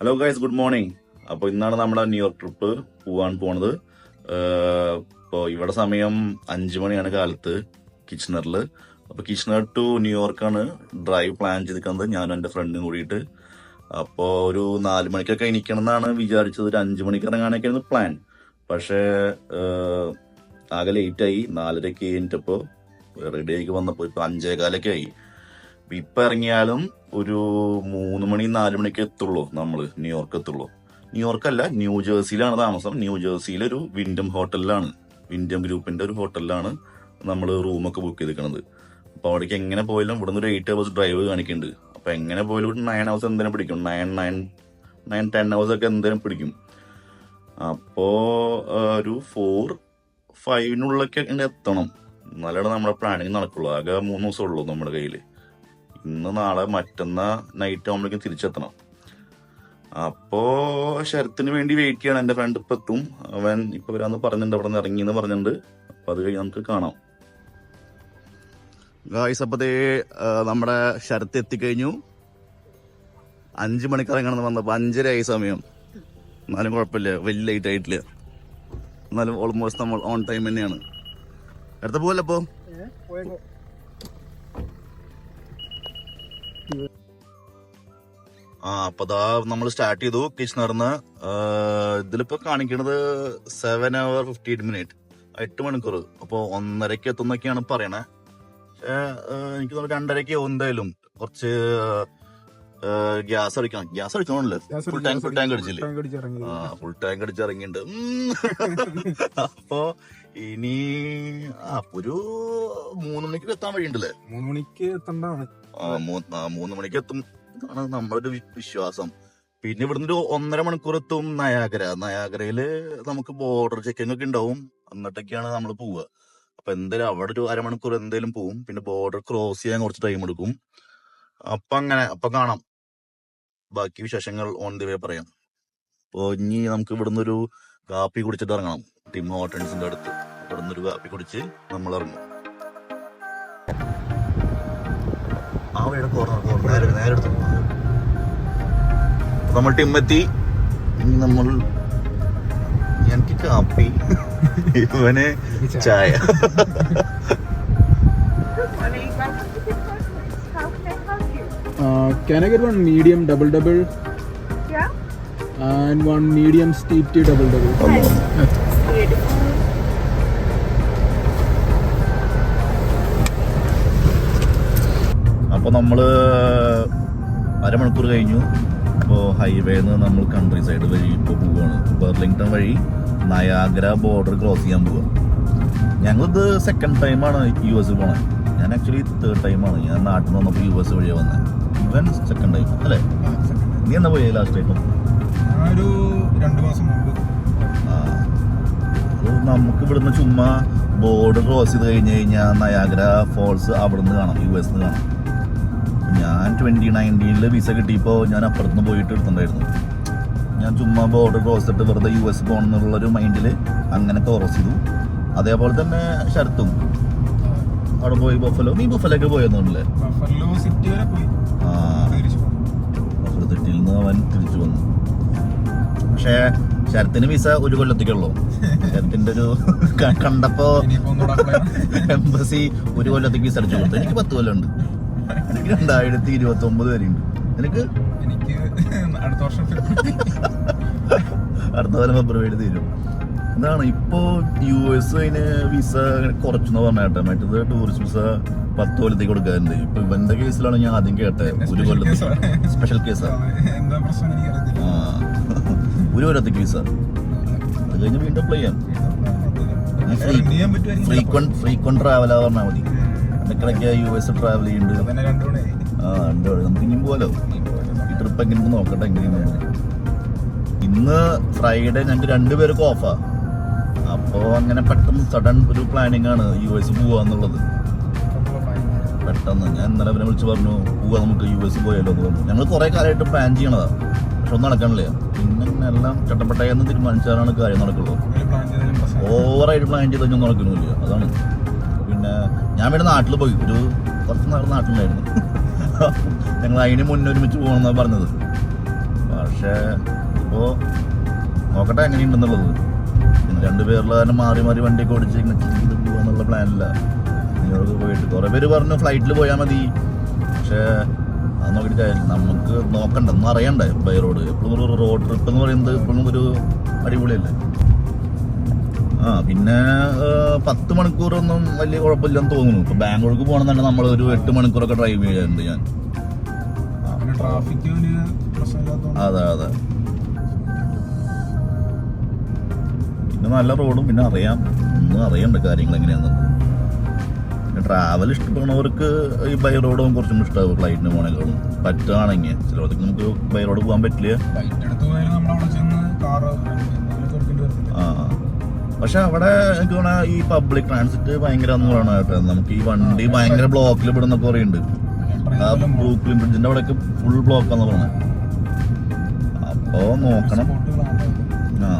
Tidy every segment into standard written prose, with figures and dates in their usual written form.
Hello guys, good morning. അപ്പോൾ ഇന്നാണ് നമ്മുടെ ന്യൂയോർക്ക് ട്രിപ്പ് പോവാൻ പോണത്. ഇപ്പോൾ ഇവിടെ സമയം 5 മണിയാണ് കാലത്ത് കിച്ചണറിൽ. അപ്പോൾ കിച്ചണർ ടു ന്യൂയോർക്കാണ് ഡ്രൈവ് പ്ലാൻ ചെയ്തിരിക്കുന്നത്, ഞാനും എൻ്റെ ഫ്രണ്ടും കൂടിയിട്ട്. അപ്പോൾ ഒരു 4 മണിക്കൊക്കെ എണീക്കണം എന്നാണ് വിചാരിച്ചത്. ഒരു 5 മണിക്ക് ഇറങ്ങാനൊക്കെയായിരുന്നു പ്ലാൻ. പക്ഷേ ആകെ ലേറ്റായി. 4:30 കഴിഞ്ഞിട്ടപ്പോൾ റെഡി ആയി വന്നപ്പോൾ ഇപ്പോൾ 5:15 ആയി. ഇപ്പം ഇറങ്ങിയാലും ഒരു 3 മണി 4 മണിക്ക് എത്തുള്ളൂ. നമ്മൾ ന്യൂയോർക്ക് എത്തുള്ളൂ. ന്യൂയോർക്കല്ല, ന്യൂജേഴ്സിയിലാണ് താമസം. ന്യൂജേഴ്സിയിലൊരു വിൻഡം ഹോട്ടലിലാണ്, വിൻഡം ഗ്രൂപ്പിന്റെ ഒരു ഹോട്ടലിലാണ് നമ്മൾ റൂമൊക്കെ ബുക്ക് ചെയ്തിരിക്കുന്നത്. അപ്പോൾ അവിടേക്ക് എങ്ങനെ പോയാലും ഇവിടെ നിന്ന് ഒരു 8 hours ഡ്രൈവ് കാണിക്കുന്നുണ്ട്. അപ്പോൾ എങ്ങനെ പോയാലും ഒരു 9 hours എന്തെങ്കിലും പിടിക്കും. 9-10 hours ഒക്കെ എന്തെങ്കിലും പിടിക്കും. അപ്പോൾ ഒരു 4-5 എത്തണം. എന്നാലാണ് നമ്മുടെ പ്ലാനിങ് നടക്കുള്ളൂ. ആകെ 3 ദിവസം ഉള്ളൂ നമ്മുടെ കയ്യിൽ. ഇന്ന് നാളെ മറ്റന്നാ നൈറ്റ് ആകുമ്പോഴേക്കും തിരിച്ചെത്തണം. അപ്പോൾ ശരത്തിന് വേണ്ടി വെയിറ്റ് ചെയ്യണം. എൻ്റെ ഫ്രണ്ട് ഇപ്പം എത്തും. അവൻ ഇപ്പം വരാമെന്ന് പറഞ്ഞിട്ടുണ്ട്, അവിടെ നിന്ന് ഇറങ്ങിയെന്ന് പറഞ്ഞിട്ടുണ്ട്. അപ്പം അത് കഴിഞ്ഞ് നമുക്ക് കാണാം. ഗായ്സ്, അപ്പത്തേ നമ്മുടെ ശരത്ത് എത്തിക്കഴിഞ്ഞു. 5 മണിക്ക് ഇറങ്ങണമെന്ന് വന്നപ്പോൾ 5:30 ആയി സമയം. എന്നാലും കുഴപ്പമില്ല, വലിയ ലേറ്റ് ആയിട്ടില്ല. എന്നാലും ഓൾമോസ്റ്റ് നമ്മൾ ഓൺ ടൈം തന്നെയാണ്. അടുത്ത പോകല്ലോ അപ്പോൾ. അപ്പൊ അതാ നമ്മൾ സ്റ്റാർട്ട് ചെയ്തു കിച്ചണറിന്ന്. ഇതിലിപ്പോ കാണിക്കണത് 7 hours 58 8 മണിക്കൂർ. അപ്പൊ 1:30 എത്തുന്നൊക്കെയാണ് പറയണേ. പക്ഷെ എനിക്ക് തോന്നുന്നു 2:30 എന്തായാലും. കുറച്ച് ഗ്യാസ് അടിക്കണമല്ലോ. ഫുൾ ടാങ്ക് അടിച്ചില്ലേ? ഫുൾ ടാങ്ക് അടിച്ചിറങ്ങിണ്ട്. അപ്പൊ ഇനി ഒരു 3 മണിക്ക് എത്താൻ വഴിയുണ്ടല്ലേ? 3 മണിക്ക് എത്തണ്ടാണ്. 3 മണിക്ക് എത്തും ആണ് നമ്മളൊരു വിശ്വാസം. പിന്നെ ഇവിടുന്ന് ഒരു 1.5 മണിക്കൂർ എത്തും നയാഗ്രയില് നമുക്ക് ബോർഡർ ചെക്കിംഗ് ഒക്കെ ഉണ്ടാവും. എന്നിട്ടൊക്കെയാണ് നമ്മൾ പോവുക. അപ്പൊ എന്തായാലും അവിടെ ഒരു അരമണിക്കൂർ എന്തായാലും പോവും. പിന്നെ ബോർഡർ ക്രോസ് ചെയ്യാൻ കുറച്ച് ടൈം എടുക്കും. അപ്പൊ കാണാം. ബാക്കി വിശേഷങ്ങൾ ഓൺ ദി വേ പറയാം. അപ്പൊ ഇനി നമുക്ക് ഇവിടുന്ന് ഒരു കാപ്പി കുടിച്ചിട്ട് ഇറങ്ങണം. ടിം ഹോട്ടൽസിന്റെ അടുത്ത് ഇവിടുന്ന് ഒരു കാപ്പി കുടിച്ച് നമ്മൾ ഇറങ്ങും. ആ വഴിയുടെ കോർണർ നേരെ എടുത്തു. നമ്മൾ ടിമ്മെത്തി. ഇനി നമ്മൾ എനിക്ക് കാപ്പി, ഇവന് ചായ. Can I get one medium double? Yeah. And one medium steep tea double. അപ്പോൾ നമ്മള് അരമണിക്കൂർ കഴിഞ്ഞു. അപ്പോൾ ഹൈവേന്ന് നമ്മൾ കൺട്രി സൈഡ് വഴി ഇപ്പോൾ പോവുകയാണ്. ബെർലിംഗ്ടൺ വഴി നയാഗ്ര ബോർഡർ ക്രോസ് ചെയ്യാൻ പോവുക. ഞങ്ങളിത് സെക്കൻഡ് ടൈമാണ് US പോണത്. ഞാൻ ആക്ച്വലി 3rd ടൈമാണ്. ഞാൻ നാട്ടിൽ നിന്ന് വന്നപ്പോൾ US വഴിയാണ് വന്നത്. ഇവൻ സെക്കൻഡ് ടൈം അല്ലേ? നീ എന്നാ പോയി ലാസ്റ്റ് ടൈം? ഒരു 2 മാസം മുമ്പ്. നമുക്ക് ഇവിടുന്ന് ചുമ്മാ ബോർഡർ ക്രോസ് ചെയ്ത് കഴിഞ്ഞ് കഴിഞ്ഞാൽ നയാഗ്ര ഫോൾസ് അവിടുന്ന് കാണാം, US കാണാം. ഞാൻ 2019 വിസ കിട്ടിയപ്പോൾ ഞാൻ അപ്പുറത്തുനിന്ന് പോയിട്ട് എടുത്തിട്ടുണ്ടായിരുന്നു. ഞാൻ ചുമ്മാ ബോർഡർ ക്രോസ് ചെയ്തിട്ട് വെറുതെ US പോകണം എന്നുള്ളൊരു മൈൻഡിൽ അങ്ങനെ ക്രോസ് ചെയ്തു. അതേപോലെ തന്നെ ശരത്തും അവിടെ പോയി. നീ ബഫലോക്ക് പോയെന്നല്ലേ? ബഫലോ സിറ്റി വരെ പോയി. ബഫലോ സിറ്റിയിൽ നിന്ന് അവൻ തിരിച്ചു വന്നു. പക്ഷേ ശരത്തിന് വിസ 1 കൊല്ലത്തേക്കുള്ളൂ. ശരത്തിന്റെ ഒരു കണ്ടപ്പോ എംബസി 1 കൊല്ലത്തേക്ക് വിസ അടിച്ചു കൊടുത്തു. എനിക്ക് 10 കൊല്ലം ഉണ്ട്. എനിക്ക് 2029 വരെ ഉണ്ട്. എനിക്ക് അടുത്ത വർഷം അടുത്ത കൊല്ലം ഫെബ്രുവരി തീരും. എന്താണ് ഇപ്പോ US വിസ കുറച്ചെന്ന് പറഞ്ഞാട്ടെ. മറ്റേത് ടൂറിസ്റ്റ് വിസ 10 കൊല്ലത്തേക്ക് കൊടുക്കാറുണ്ട്. ഇപ്പൊ ഇവന്റെ കേസിലാണ് ഞാൻ ആദ്യം കേട്ടെ 1 കൊല്ലത്തേക്ക്. സ്പെഷ്യൽ കേസാണ്. 1 കൊല്ലത്തേക്ക് വിസ. അത് കഴിഞ്ഞ് വീണ്ടും അപ്ലൈ ചെയ്യാം. ഫ്രീക്വന്റ് ട്രാവലാ പറഞ്ഞാൽ മതി. ഇടയ്ക്കിടയ്ക്ക് US ട്രാവൽ ചെയ്യുന്നുണ്ട്. 2 നമുക്ക് ഇനിയും പോലോ. ഈ ട്രിപ്പ് എങ്ങനെ നോക്കട്ടെ എങ്ങനെയാണ്. ഇന്ന് ഫ്രൈഡേ ഞങ്ങൾക്ക് 2 പേർക്ക് ഓഫാ. അപ്പോൾ അങ്ങനെ പെട്ടെന്ന് സഡൻ ഒരു പ്ലാനിങ് ആണ് US പോവാന്നുള്ളത്. പെട്ടെന്ന് ഞാൻ ഇന്നലെ അവനെ വിളിച്ച് പറഞ്ഞു പോവാ നമുക്ക് US പോയാലോ എന്ന് പറഞ്ഞു. ഞങ്ങൾ കുറെ കാലമായിട്ട് പ്ലാൻ ചെയ്യണതാ, പക്ഷെ ഒന്നും നടക്കണില്ല. പിന്നെ എല്ലാം ചട്ടപ്പെട്ടയെന്ന് തീരുമാനിച്ചാലാണ് കാര്യം നടക്കുള്ളൂ. ഓവറായിട്ട് പ്ലാൻ ചെയ്തൊന്നും നടക്കണില്ല. അതാണ്. പിന്നെ ഞാൻ പിന്നെ നാട്ടിൽ പോയി ഒരു കുറച്ച് നാട്ടിലുണ്ടായിരുന്നു. ഞങ്ങൾ അതിന് മുന്നേ ഒരുമിച്ച് പോകണമെന്നാണ് പറഞ്ഞത്. പക്ഷേ ഇപ്പോൾ നോക്കട്ടെ എങ്ങനെയുണ്ടെന്നുള്ളത്. പിന്നെ 2 പേരുള്ള കാരണം മാറി മാറി വണ്ടിയൊക്കെ ഓടിച്ച് ഇങ്ങനെ ചെയ്ത് പോകാന്നുള്ള പ്ലാനില്ല. ന്യൂയോർക്ക് പോയിട്ട് കുറേ പേര് പറഞ്ഞു ഫ്ലൈറ്റിൽ പോയാൽ മതി. പക്ഷേ അത് നോക്കിയിട്ട് നമുക്ക് നോക്കണ്ട, ഒന്നും അറിയണ്ടേ. ബൈ റോഡ് എപ്പോഴും ഒരു റോഡ് ട്രിപ്പ് എന്ന് പറയുന്നത് എപ്പോഴും ഒരു അടിപൊളിയല്ലേ. പിന്നെ 10 മണിക്കൂറൊന്നും വലിയ കുഴപ്പമില്ലെന്ന് തോന്നുന്നു. ഇപ്പൊ ബാംഗ്ലൂർക്ക് പോകണമെന്നുണ്ടെങ്കിൽ നമ്മൾ ഒരു 8 മണിക്കൂറൊക്കെ ഡ്രൈവ് ചെയ്യാറുണ്ട് ഞാൻ. അതെ പിന്നെ നല്ല റോഡും പിന്നെ ഒന്നും അറിയണ്ട കാര്യങ്ങൾ എങ്ങനെയാണെന്ന്. പിന്നെ ട്രാവൽ ഇഷ്ടപ്പെടുന്നവർക്ക് ഈ ബൈ റോഡും കുറച്ചും ഇഷ്ടമാവും ഫ്ലൈറ്റിന് പോകണേക്കാളും. പറ്റുകയാണെങ്കിൽ ചിലർക്ക് നമുക്ക് ബൈ റോഡ് പോകാൻ പറ്റില്ല. പക്ഷെ അവിടെ എനിക്ക് തോന്നാ ഈ പബ്ലിക് ട്രാൻസിറ്റ് ഭയങ്കര എന്ന് പറയണ കേട്ടോ. നമുക്ക് ഈ വണ്ടി ഭയങ്കര ബ്ലോക്കിൽ പെടുന്ന കുറെ ഉണ്ട്. ആ ബ്രൂക്ലിൻ ബ്രിഡ്ജിന്റെ അവിടെയൊക്കെ ഫുൾ ബ്ലോക്കാന്ന് പറഞ്ഞത്. അപ്പോ നോക്കണം.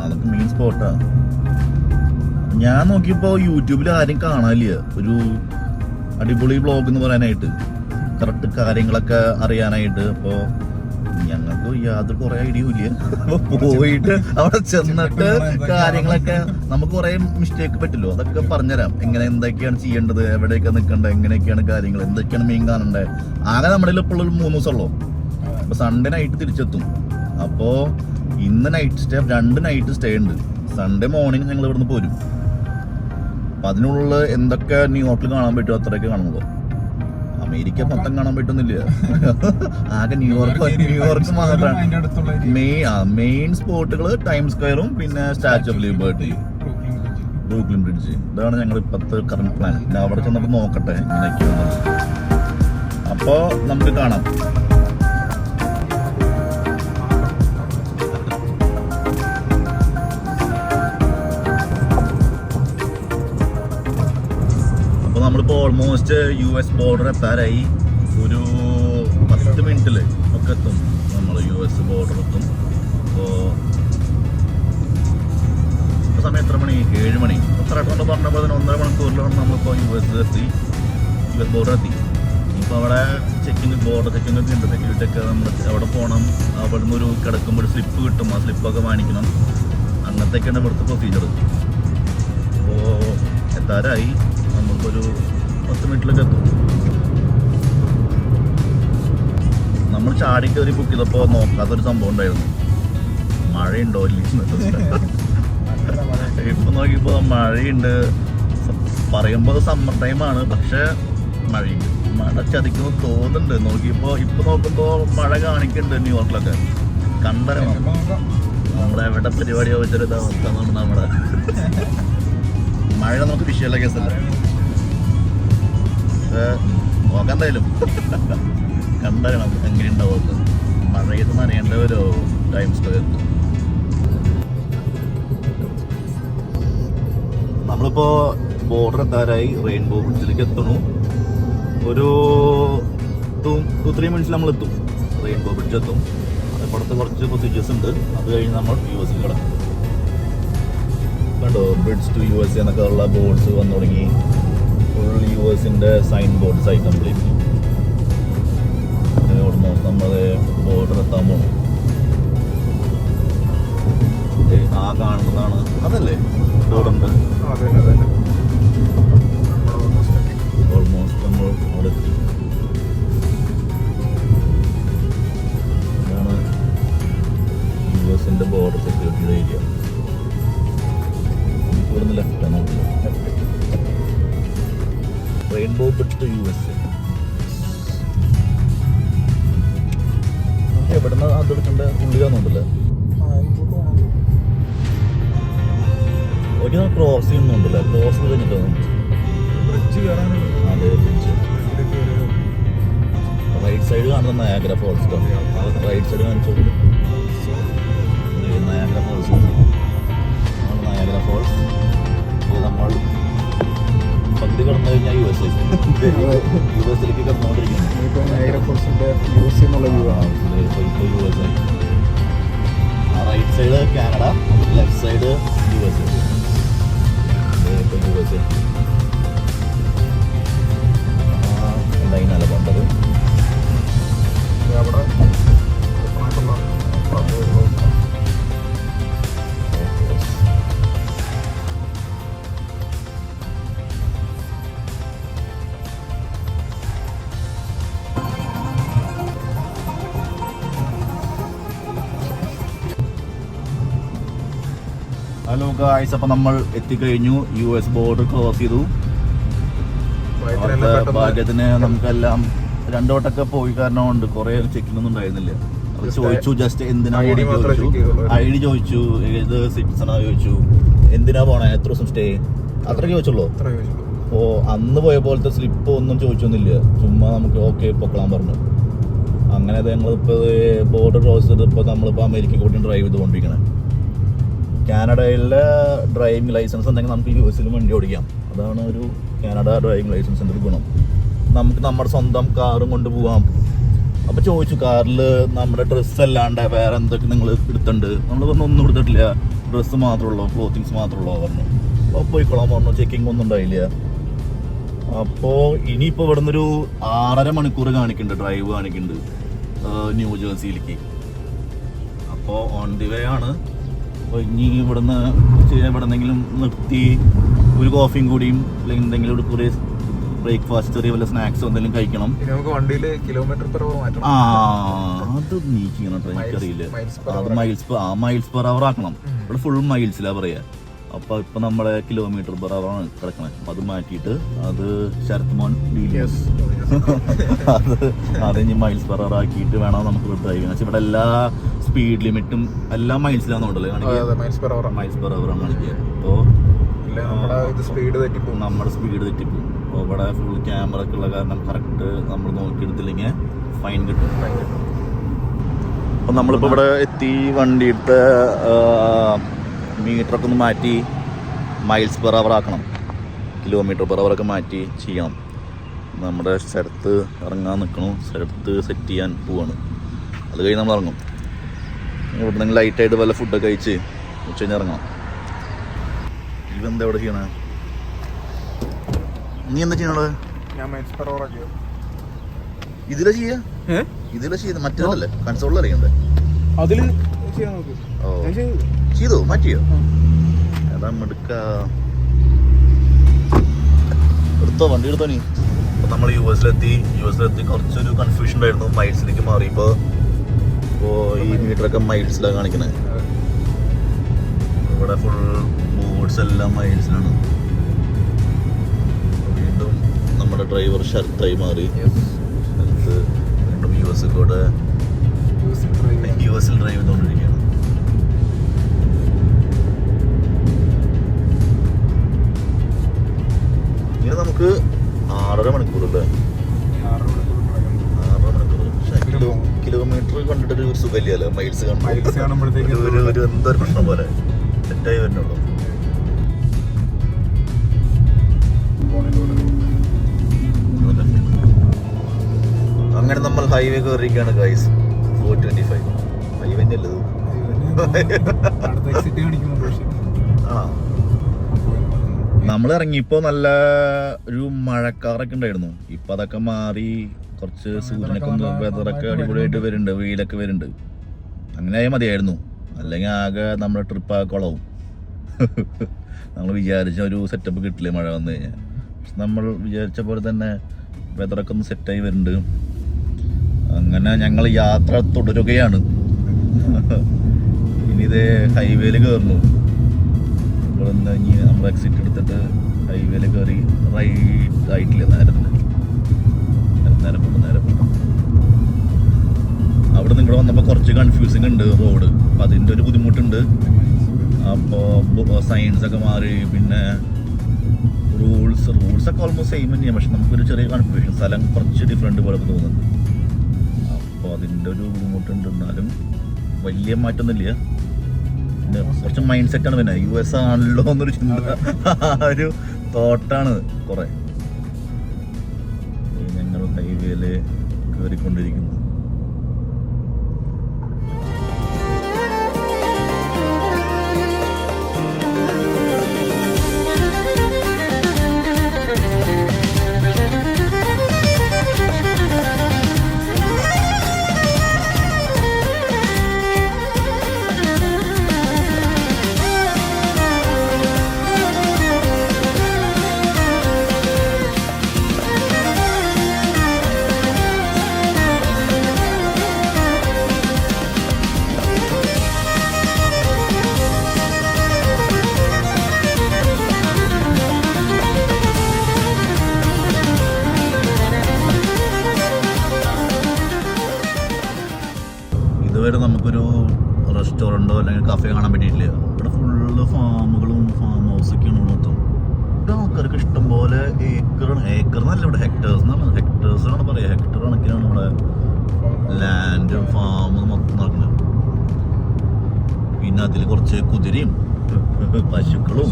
അതൊക്കെ മെയിൻ സ്പോട്ടാ. ഞാൻ നോക്കിയപ്പോ യൂട്യൂബിൽ ആരും കാണാനില്ല ഒരു അടിപൊളി ബ്ലോഗ് എന്ന് പറയാനായിട്ട്, കറക്റ്റ് കാര്യങ്ങളൊക്കെ അറിയാനായിട്ട്. അപ്പോ ഞങ്ങൾക്ക് യാതൊരു കുറെ ഐഡിയ ഇല്ല. പോയിട്ട് അവിടെ ചെന്നിട്ട് കാര്യങ്ങളൊക്കെ നമുക്ക് കുറെ മിസ്റ്റേക്ക് പറ്റില്ലോ, അതൊക്കെ പറഞ്ഞുതരാം. എന്തൊക്കെയാണ് ചെയ്യേണ്ടത്, എവിടെയൊക്കെ നിൽക്കേണ്ടത്, എങ്ങനെയൊക്കെയാണ് കാര്യങ്ങൾ, എന്തൊക്കെയാണ് മെയിൻ കാണണ്ടത്. ആകെ നമ്മുടെ ഇപ്പോൾ 3 ദിവസമുള്ളൂ. അപ്പൊ സൺഡേ നൈറ്റ് തിരിച്ചെത്തും. അപ്പോ ഇന്ന് നൈറ്റ് സ്റ്റേ, 2 നൈറ്റ് സ്റ്റേ ഉണ്ട്. സൺഡേ മോർണിംഗ് ഞങ്ങൾ ഇവിടുന്ന് പോരും. അപ്പൊ അതിനുള്ള എന്തൊക്കെ ന്യൂയോർക്കിൽ കാണാൻ പറ്റുമോ അത്രയൊക്കെ കാണുള്ളൂ. അമേരിക്ക മൊത്തം കാണാൻ പറ്റുന്നില്ല. ആകെ ന്യൂയോർക്ക് മാത്രമാണ് മെയിൻ സ്പോട്ടുകൾ. ടൈം സ്ക്വയറും പിന്നെ statue of liberty, Brooklyn bridge. ഇതാണ് ഞങ്ങൾ ഇപ്പോഴത്തെ കറന്റ് പ്ലാൻ. പിന്നെ അവിടെ ചെന്നപ്പോ നോക്കട്ടെ എങ്ങനെയൊക്കെയാണ്. അപ്പോ നമുക്ക് കാണാം. നമ്മളിപ്പോൾ ഓൾമോസ്റ്റ് US ബോർഡർ എത്താറായി. ഒരു 10 മിനിറ്റിൽ ഒക്കെ എത്തും നമ്മൾ US ബോർഡർ എത്തും. അപ്പോൾ സമയം എത്ര മണി? 7 മണി. കറക്റ്റ് പറഞ്ഞപ്പോൾ 1.5 മണിക്കൂറിലാണ് നമ്മളിപ്പോൾ US ബോർഡർ എത്തി. ഇപ്പോൾ അവിടെ ബോർഡർ ചെക്കിങ് ഒക്കെ ഉണ്ട്. സെക്യൂരിറ്റി ഒക്കെ നമ്മൾ അവിടെ പോകണം. അവിടെ നിന്ന് ഒരു കിടക്കുമ്പോൾ ഒരു സ്ലിപ്പ് കിട്ടും. ആ സ്ലിപ്പൊക്കെ വാങ്ങിക്കണം. അങ്ങനത്തെയൊക്കെയാണ് ഇവിടുത്തെ പ്രൊസീജിയർ. അപ്പോൾ എത്താറായി. നമുക്കൊരു 10 മിനിറ്റിലൊക്കെ എത്തും. നമ്മൾ ചാടി കയറി ബുക്ക് ചെയ്തപ്പോൾ നോക്കാത്തൊരു സംഭവം ഉണ്ടായിരുന്നു. മഴയുണ്ടോ ഇല്ല. ഇപ്പൊ നോക്കിയപ്പോ മഴയുണ്ട്. പറയുമ്പോൾ സമ്മർ ടൈമാണ്, പക്ഷെ മഴയുണ്ട്. മഴ ചതിക്കുന്നു തോന്നുന്നുണ്ട്. ഇപ്പൊ നോക്കുമ്പോ മഴ കാണിക്കുന്നുണ്ട് ന്യൂയോർക്കിലൊക്കെ. കണ്ടറിയണം നമ്മളെവിടെ പരിപാടി വെച്ചൊരു അവസ്ഥ നമ്മുടെ. മഴ നമുക്ക് വിഷയമല്ല കേസല്ല. നോക്കാൻ എന്തായാലും കണ്ടറിയണം എങ്ങനെയുണ്ടാവും. മഴയത്ത് നനയേണ്ട ഒരു ടൈം സ്ക്വയർ. നമ്മളിപ്പോ ബോർഡർ എത്താറായി. റെയിൻബോ ബ്രിഡ്ജിലേക്ക് എത്തണു. ഒരു 2-3 മിനിറ്റ്സിൽ നമ്മൾ എത്തും. റെയിൻബോ ബ്രിഡ്ജ് എത്തും. അപ്പുറത്ത് കുറച്ച് പ്രൊസീജിയേഴ്സ് ഉണ്ട്. അത് കഴിഞ്ഞ് നമ്മൾ US കിടക്കും. കണ്ടോ, ബ്രിഡ്ജ് ടു USA എന്നൊക്കെ ഉള്ള ബോർഡ്സ് വന്നു തുടങ്ങി. ഫുൾ USന്റെ സൈൻ ബോർഡ്സ് ആയി കംപ്ലീറ്റ്. ഓൾമോസ്റ്റ് നമ്മൾ ബോർഡർ എത്താൻ പോകണം. ആ കാണുന്നതാണ് അതല്ലേ ബോർഡുണ്ട്. ഓൾമോസ്റ്റ് നമ്മൾ അവിടെ എത്തി. ഇതാണ് USന്റെ ബോർഡർ സെക്യൂരിറ്റിയുടെ ഏരിയ. ഇവിടുന്ന് ലെഫ്റ്റാണ് റെയിൻബോ ബ്രിഡ്ജ് ടു USA. എവിടുന്ന് അതെടുക്കേണ്ട ഉള്ളിലാന്നുണ്ടല്ലേ. ഒരു ക്രോസ് ചെയ്യുന്നുണ്ടല്ലേ. ക്രോസ് കഴിഞ്ഞിട്ടാണ് അതെ ബ്രിഡ്ജ്. റൈറ്റ് സൈഡ് കാണുന്ന നയാഗ്ര ഫോൾസ്. റൈറ്റ് സൈഡ് കാണിച്ചോ. Niagara Falls. Niagara Falls. നമ്മൾ പകുതി കടന്നു കഴിഞ്ഞാൽ യുഎസിലേക്ക് കടന്നുകൊണ്ടിരിക്കുന്നു. Right side Canada, left side USA. ലൈനല്ല പോണ്ടത്. ഹലോ ഗായ്സ്, അപ്പൊ നമ്മൾ എത്തിക്കഴിഞ്ഞു. US ബോർഡർ ക്രോസ് ചെയ്തു. ഭാഗ്യത്തിന് നമുക്കെല്ലാം 2 വട്ടമൊക്കെ പോയി കാരണം കൊണ്ട് കുറെ ചെക്കിംഗ് ഒന്നും ഉണ്ടായിരുന്നില്ല. അത് ചോദിച്ചു, ജസ്റ്റ് എന്തിനാ ചോദിച്ചു, ID ചോദിച്ചു, ഏത് സിറ്റിസണാ ചോദിച്ചു, എന്തിനാ പോണേ, എത്ര ദിവസം സ്റ്റേ, അത്രയൊക്കെ ചോദിച്ചുള്ളൂ. ഓ അന്ന് പോയ പോലത്തെ സ്ലിപ്പ് ഒന്നും ചോദിച്ചൊന്നുമില്ല, ചുമ്മാ നമുക്ക് ഓക്കെ പൊക്കളാൻ പറഞ്ഞു. അങ്ങനെ ഞങ്ങളിപ്പോൾ ബോർഡർ ക്രോസ് ചെയ്തപ്പോൾ നമ്മളിപ്പോൾ അമേരിക്കയ്ക്ക് കൂടി ഡ്രൈവ് ചെയ്തുകൊണ്ടിരിക്കണേ. കാനഡയിലെ ഡ്രൈവിംഗ് ലൈസൻസ് ഉണ്ടെങ്കിൽ നമുക്ക് US വണ്ടി ഓടിക്കാം. അതാണ് ഒരു കാനഡ ഡ്രൈവിംഗ് ലൈസൻസിൻ്റെ ഒരു ഗുണം. നമുക്ക് നമ്മുടെ സ്വന്തം കാറും കൊണ്ട് പോവാം. അപ്പോൾ ചോദിച്ചു, കാറിൽ നമ്മുടെ ഡ്രസ്സ് അല്ലാണ്ട് വേറെ എന്തൊക്കെ നിങ്ങൾ എടുത്തിട്ടുണ്ട്? നമ്മൾ പറഞ്ഞു ഒന്നും എടുത്തിട്ടില്ല, ഡ്രസ്സ് മാത്രമേ ഉള്ളൂ, ക്ലോത്തിങ്സ് മാത്രമേ ഉള്ളൂ പറഞ്ഞു. അപ്പോൾ പോയിക്കോളാൻ പറഞ്ഞു, ചെക്കിംഗ് ഒന്നും ഉണ്ടായില്ല. അപ്പോൾ ഇനിയിപ്പോൾ ഇവിടെ നിന്നൊരു 6.5 മണിക്കൂർ കാണിക്കുന്നുണ്ട്, ഡ്രൈവ് കാണിക്കുന്നുണ്ട് ന്യൂജേഴ്സിയിലേക്ക്. അപ്പോൾ ഓൺ ദി വേ ആണ്. അപ്പോൾ ഇനി ഇവിടുന്ന് എവിടെന്നെങ്കിലും നിർത്തി ഒരു കോഫിയും കൂടിയും അല്ലെങ്കിൽ എന്തെങ്കിലും ഒരു കുറേ ബ്രേക്ക്ഫാസ്റ്റ്, ചെറിയ വല്ല സ്നാക്സോ എന്തെങ്കിലും കഴിക്കണം. നമുക്ക് വണ്ടിയിൽ കിലോമീറ്റർ പെർ അവർ മാറ്റണം. അത് നീക്കിക്കണം, എനിക്കറിയില്ല. അത് മൈൽസ് പെർ അവർ ആക്കണം. ഇവിടെ ഫുൾ മൈൽസിലാ പറയാ. അപ്പോൾ ഇപ്പൊ നമ്മുടെ കിലോമീറ്റർ പെർ അവർ ആണ് കിടക്കണേ. അത് മാറ്റിയിട്ട് അത് ശരത് മോൻ ഡീലിയസ് അത് ഇനി മൈൽസ് പെർ അവർ ആക്കിയിട്ട് വേണം നമുക്ക് ഡ്രൈവ് ചെയ്യാൻ. ഇവിടെ എല്ലാ സ്പീഡ് ലിമിറ്റും എല്ലാം മൈൽസിലാണെന്നുണ്ടല്ലോ മൈൽസ് പെർ അവർ ആണ് കാണിക്കുക. അപ്പോൾ നമ്മുടെ സ്പീഡ് തെറ്റിപ്പോവും. അപ്പോൾ ഇവിടെ ഫുൾ ക്യാമറ ഒക്കെ ഉള്ള കാരണം കറക്റ്റ് നമ്മൾ നോക്കിയെടുത്തില്ലെങ്കിൽ ഫൈൻ കിട്ടും. അപ്പം നമ്മളിപ്പോൾ ഇവിടെ എത്തി. വണ്ടിയുടെ മീറ്ററൊക്കെ ഒന്ന് മാറ്റി മൈൽസ് പെർ അവർ ആക്കണം, കിലോമീറ്റർ പെർ അവറൊക്കെ മാറ്റി ചെയ്യണം. നമ്മുടെ സ്ഥലത്ത് ഇറങ്ങാൻ നിൽക്കണു, സ്ഥലത്ത് സെറ്റ് ചെയ്യാൻ പോവാണ്. അത് കഴിഞ്ഞ് നമ്മൾ ഇറങ്ങും. ഇവിടെ നിന്ന് ലൈറ്റായിട്ട് വല്ല ഫുഡൊക്കെ കഴിച്ച് ഉച്ച കഴിഞ്ഞ് ഇറങ്ങാം. ഇവന്താ എവിടെ ചെയ്യണേ? നീ എന്താ ചെയ്യണത്? ഇതിലാ ചെയ്യാ? ഇതിലാ ചെയ്ത് മറ്റേതല്ലേ കൺസോളിൽ അറിയണ്ടേ? ചെയ്തോ? മാറ്റിയോ? ഏതാ മെടുക്ക എടുത്തോ, വണ്ടി എടുത്തോ നീ. അപ്പോൾ നമ്മൾ യുഎസിലെത്തി കുറച്ചൊരു കൺഫ്യൂഷൻ ഉണ്ടായിരുന്നു. മൈൽസിലേക്ക് മാറിയപ്പോൾ ഈ മീറ്ററൊക്കെ മൈൽസിലാണ് കാണിക്കുന്നത്. ഇവിടെ ഫുൾ ബോർഡ്സ് എല്ലാം മൈൽസിലാണ്. വീണ്ടും നമ്മുടെ ഡ്രൈവർ ഷർത്തായി മാറി. ശരത്ത് വീണ്ടും യുഎസിൽ ഡ്രൈവ് ചെയ്തുകൊണ്ടിരിക്കുകയാണ്. ഇങ്ങനെ നമുക്ക് 6.5 മണിക്കൂറല്ലേ? 6.5 മണിക്കൂർ. കിലോമീറ്റർ കണ്ടിട്ടൊരു സുഖമില്ലല്ലോ, മൈൽസ് കാണുമ്പോഴത്തേക്ക് എന്തൊരു പ്രശ്നം പോലെ സെറ്റായി വരുന്നുള്ളൂ. അങ്ങനെ നമ്മൾ ഹൈവേ കയറിയിരിക്കുകയാണ് ഗൈസ്. 425 ഹൈവേ അല്ലത്. നമ്മൾ ഇറങ്ങിയപ്പോൾ നല്ല ഒരു മഴക്കാറൊക്കെ ഉണ്ടായിരുന്നു. ഇപ്പം അതൊക്കെ മാറി കുറച്ച് സൂര്യനൊക്കെ ഒന്ന് വെതറൊക്കെ അടിപൊളിയായിട്ട് വരുന്നുണ്ട്, വെയിലൊക്കെ വരുന്നുണ്ട്. അങ്ങനെ ആയാൽ മതിയായിരുന്നു, അല്ലെങ്കിൽ ആകെ നമ്മുടെ ട്രിപ്പ് ആകെ കുളവും. നമ്മൾ വിചാരിച്ച ഒരു സെറ്റപ്പ് കിട്ടില്ല മഴ വന്നു കഴിഞ്ഞാൽ. പക്ഷെ നമ്മൾ വിചാരിച്ച പോലെ തന്നെ വെതറൊക്കെ ഒന്ന് സെറ്റായി വരുന്നുണ്ട്. അങ്ങനെ ഞങ്ങൾ യാത്ര തുടരുകയാണ്. ഇനി ഇതേ ഹൈവേയിൽ കയറുന്നു. ഇവിടെ നിന്ന് ഇനി നമ്മൾ എക്സിറ്റ് എടുത്തിട്ട് ഹൈവേയിൽ കയറി റൈറ്റ് ആയിട്ടില്ല, നേരെ പോട്ടെ. അവിടെ നിന്ന് ഇവിടെ വന്നപ്പോൾ കുറച്ച് കൺഫ്യൂസിങ് ഉണ്ട് റോഡ്. അപ്പം അതിൻ്റെ ഒരു ബുദ്ധിമുട്ടുണ്ട്. അപ്പോൾ സൈൻസ് ഒക്കെ മാറി, പിന്നെ റൂൾസൊക്കെ ഓൾമോസ്റ്റ് സെയിം തന്നെയാണ്. പക്ഷെ നമുക്കൊരു ചെറിയ കൺഫ്യൂഷൻ, സ്ഥലം കുറച്ച് ഡിഫറെൻറ്റ് പോലെ തോന്നുന്നുണ്ട്. അപ്പോൾ അതിൻ്റെ ഒരു ബുദ്ധിമുട്ടുണ്ട്. എന്നാലും വലിയ മാറ്റമൊന്നുമില്ല. പിന്നെ കുറച്ച് മൈൻഡ് സെറ്റാണ്. പിന്നെ US ആണല്ലോ എന്നൊരു ചിന്ത, ഒരു തോട്ടാണ് കുറേ. ഞങ്ങൾ ഹൈവേയിൽ കയറിക്കൊണ്ടിരിക്കുന്നു. ഇതുവരെ നമുക്കൊരു റെസ്റ്റോറൻറ്റോ അല്ലെങ്കിൽ കഫേ കാണാൻ പറ്റിയിട്ടില്ല. ഇവിടെ ഫുള്ള് ഫാമുകളും ഫാം ഹൗസൊക്കെയാണ് മൊത്തം. ഇവിടെ ആൾക്കാർക്ക് ഇഷ്ടം പോലെ ഏക്കർ എന്നല്ല, ഇവിടെ ഹെക്ടേഴ്സ് എന്നാണ് പറയുക. ഹെക്ടർ കണക്കിനാണ് ഇവിടെ ലാൻഡ് ഫാം മൊത്തം നടക്കുന്നത്. പിന്നെ അതിൽ കുറച്ച് കുതിരയും പശുക്കളും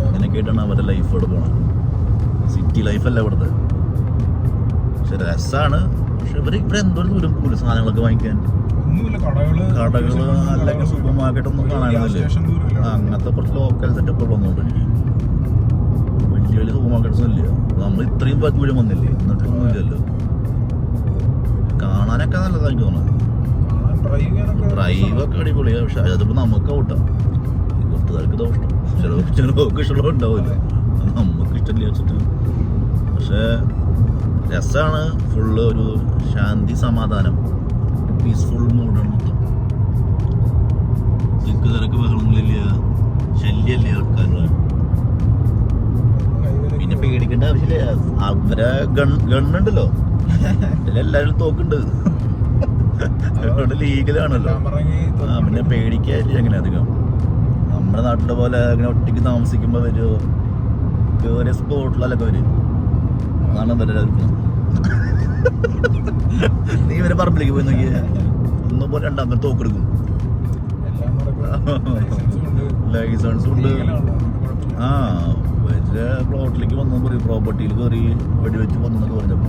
അങ്ങനെയൊക്കെ ആയിട്ടാണ് അവരുടെ ലൈഫ് ഇവിടെ പോണത്. സിറ്റി ലൈഫല്ല ഇവിടുത്തെ. പക്ഷെ രസമാണ്. പക്ഷെ ഇവിടെ എന്തോരം ദൂരം പോലും സാധനങ്ങളൊക്കെ വാങ്ങിക്കാൻ. കടകള് അല്ലെങ്കിൽ സൂപ്പർ മാർക്കറ്റ് ഒന്നും കാണാനില്ല. അങ്ങനത്തെ കുറച്ച് ലോക്കൽ സെറ്റപ്പുകളൊന്നും എനിക്ക് വലിയ വലിയ സൂപ്പർ മാർക്കറ്റ്സും ഇല്ല. നമ്മൾ ഇത്രയും ദൂരം വന്നില്ലേ, എന്നിട്ടൊന്നും ഇല്ലല്ലോ. കാണാനൊക്കെ നല്ലതായി തോന്നുന്നത്. ഡ്രൈവൊക്കെ അടിപൊളിയാണ്. പക്ഷെ അതിപ്പോ നമുക്ക് ഔട്ടാ. പുറത്തുകാർക്ക് ദോഷം, ചിലർക്ക് ഇഷ്ടമുള്ള ഉണ്ടാവില്ല. നമുക്ക് ഇഷ്ടമില്ല വെച്ചിട്ട്. പക്ഷെ രസമാണ്. ഫുള്ള് ഒരു ശാന്തി സമാധാനം, പീസ്ഫുൾ മൂഡാണ് മൊത്തം. തിരക്ക് ബഹളങ്ങളില്ല, ശല്യമില്ല ആൾക്കാരുടെ. പിന്നെ പേടിക്കേണ്ട ആവശ്യമില്ല. അവരെ ഗണ്ണുണ്ടല്ലോ, എല്ലാവരും തോക്കുണ്ട്. ലീഗലാണല്ലോ. പിന്നെ പേടിക്കാനില്ല അങ്ങനെ അധികം. നമ്മുടെ നാട്ടിലെ പോലെ അങ്ങനെ ഒറ്റയ്ക്ക് താമസിക്കുമ്പോൾ വരുമോ വേറെ സ്പോട്ടിലൊക്കെ വരും. അതാണ് എന്താ നീ ഇവരെ പറമ്പിലേക്ക് പോയി നോക്കിയ ഒന്നും പോലെ രണ്ടാമത്തെ തോക്കെടുക്കും. ലൈസൻസും ഉണ്ട്. ആ വലിയ പ്ലോട്ടിലേക്ക് വന്നു പറയും, പ്രോപ്പർട്ടിയിൽ കയറി വെടിവെച്ച് വന്നൊക്കെ പറഞ്ഞപ്പോ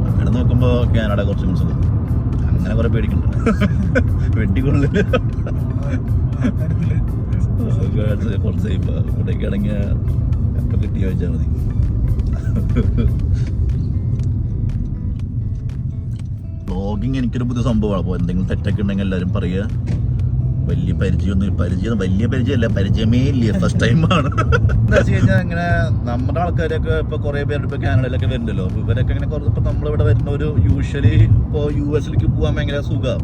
അങ്ങനെ നോക്കുമ്പോ കാനഡ കുറച്ച് മനസ്സിലാവും. അങ്ങനെ കുറെ പേടിക്കുന്നുണ്ട്. വെട്ടിക്കൊള്ളില്ല, കുറച്ച് സേഫ്. ഇവിടേക്ക് ആണെങ്കിൽ എപ്പോൾ കിട്ടി ചോദിച്ചാൽ മതി. വ്ളോഗിങ് എനിക്കൊരു പുതിയ സംഭവമാണ്. അപ്പോൾ എന്തെങ്കിലും തെറ്റൊക്കെ ഉണ്ടെങ്കിൽ എല്ലാവരും പറയുക. വലിയ പരിചയമല്ല, പരിചയമേ ഇല്ല, ഫസ്റ്റ് ടൈമാണ്. എന്താ വെച്ച് കഴിഞ്ഞാൽ ഇങ്ങനെ നമ്മുടെ ആൾക്കാരൊക്കെ ഇപ്പോൾ കുറേ പേരുടെ ഇപ്പോൾ കാനഡയിലൊക്കെ വരുന്നുണ്ടല്ലോ. അപ്പോൾ ഇവരൊക്കെ ഇങ്ങനെ കുറച്ച് ഇപ്പോൾ നമ്മളിവിടെ വരുന്ന ഒരു യൂഷ്വലി ഇപ്പോൾ US പോകാൻ ഭയങ്കര സുഖമാണ്.